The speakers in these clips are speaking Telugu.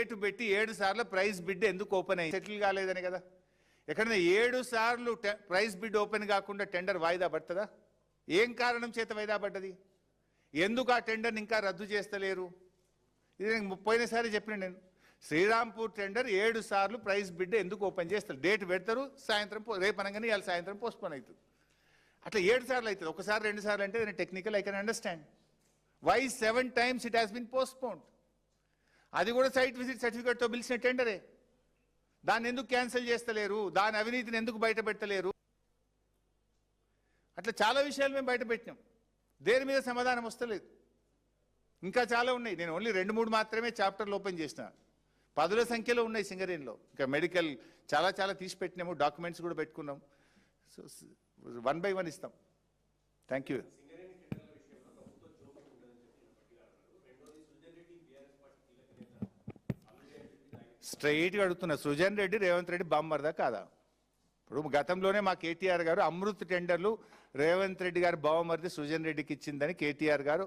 డేట్ పెట్టి 7 సార్లు ప్రైస్ బిడ్ ఎందుకు ఓపెన్ అయ్యింది? సెటిల్ కాలేదని కదా. ఎక్కడైనా 7 సార్లు ప్రైస్ బిడ్ ఓపెన్ కాకుండా టెండర్ వాయిదా పడుతుందా? ఏం కారణం చేత వాయిదా పడ్డది? ఎందుకు ఆ టెండర్ని ఇంకా రద్దు చేస్తలేరు? ఇది నేను పోయినసారి చెప్పిన, నేను శ్రీరాంపూర్ టెండర్ 7 సార్లు ప్రైస్ బిడ్ ఎందుకు ఓపెన్ చేస్తారు? డేట్ పెడతారు, సాయంత్రం రేపు అనగానే ఇవాళ సాయంత్రం పోస్ట్పోన్ అవుతుంది. అట్లా 7 సార్లు అవుతుంది. ఒకసారి 2 సార్లు అంటే technical I can understand. Why 7 times it has been postponed? అది కూడా సైట్ విజిట్ సర్టిఫికేట్తో పిలిచిన టెండరే. దాన్ని ఎందుకు క్యాన్సిల్ చేస్తలేరు? దాని అవినీతిని ఎందుకు బయట పెట్టలేరు? అట్లా చాలా విషయాలు మేము బయట పెట్టినాం. దేని మీద సమాధానం వస్తలేదు. ఇంకా చాలా ఉన్నాయి. నేను ఓన్లీ 2-3 మాత్రమే చాప్టర్లు ఓపెన్ చేసిన. 10ల సంఖ్యలో ఉన్నాయి సింగరేణిలో. ఇంకా మెడికల్ చాలా చాలా తీసి పెట్టినాము, డాక్యుమెంట్స్ కూడా పెట్టుకున్నాం. సో 1 by 1 ఇస్తాం. Thank you. స్ట్రైట్గా అడుగుతున్నా, సృజన్ రెడ్డి రేవంత్ రెడ్డి బామ్మర్దా కాదా? ఇప్పుడు గతంలోనే మా కేటీఆర్ గారు అమృత్ టెండర్లు రేవంత్ రెడ్డి గారు బావమరిది సృజన్ రెడ్డికి ఇచ్చిందని కేటీఆర్ గారు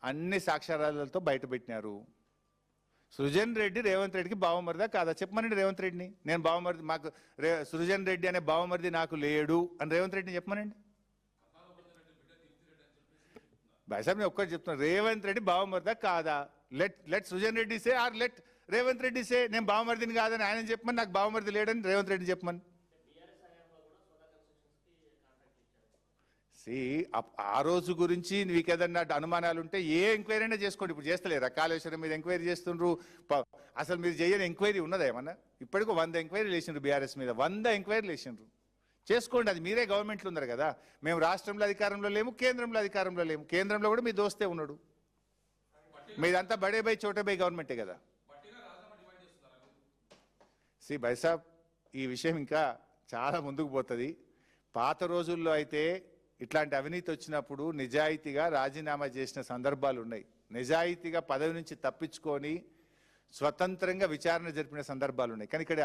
అన్ని సాక్ష్యాధారాలతో బయటపెట్టినారు. సృజన్ రెడ్డి రేవంత్ రెడ్డికి బావమరిదా కాదా? చెప్పమనండి రేవంత్ రెడ్డిని. నేను బావమరిది, మాకు సృజన్ రెడ్డి అనే బావమరిది నాకు లేడు అని రేవంత్ రెడ్డిని చెప్పమనండి. బాయ్సాబ్ నేను ఒక్కటి చెప్తున్నాను, రేవంత్ రెడ్డి బావమరిదా కాదా? Let Srujan Reddy say or let Revanth Reddy say నేను బావమరిదిని కాదని ఆయన చెప్పమని, నాకు బావమరిది లేడని రేవంత్ రెడ్డి చెప్పమని. ఆ రోజు గురించి మీకు ఏదన్నా అనుమానాలు ఉంటే ఏ ఎంక్వైరీ అయినా చేసుకోండి. ఇప్పుడు చేస్తలేరా? కాళేశ్వరం మీద ఎంక్వైరీ చేస్తుండ్రు. అసలు మీరు చేయని ఎంక్వైరీ ఉన్నదా ఏమన్నా? ఇప్పటికీ 100 ఎంక్వైరీలు వేసిండ్రు బీఆర్ఎస్ మీద. 100 ఎంక్వైరీలు వేసిండ్రు. చేసుకోండి, అది మీరే గవర్నమెంట్లో ఉన్నారు కదా. మేము రాష్ట్రంలో అధికారంలో లేము, కేంద్రంలో అధికారంలో లేము. కేంద్రంలో కూడా మీ దోస్తే ఉన్నాడు. మీదంతా బడే బై చోటే బై గవర్నమెంటే కదా. బైసాబ్, ఈ విషయం ఇంకా చాలా ముందుకు పోతుంది. పాత రోజుల్లో అయితే ఇట్లాంటి అవినీతి వచ్చినప్పుడు నిజాయితీగా రాజీనామా చేసిన సందర్భాలు ఉన్నాయి. నిజాయితీగా పదవి నుంచి తప్పించుకొని స్వతంత్రంగా విచారణ జరిపిన సందర్భాలు ఉన్నాయి. కానీ ఇక్కడ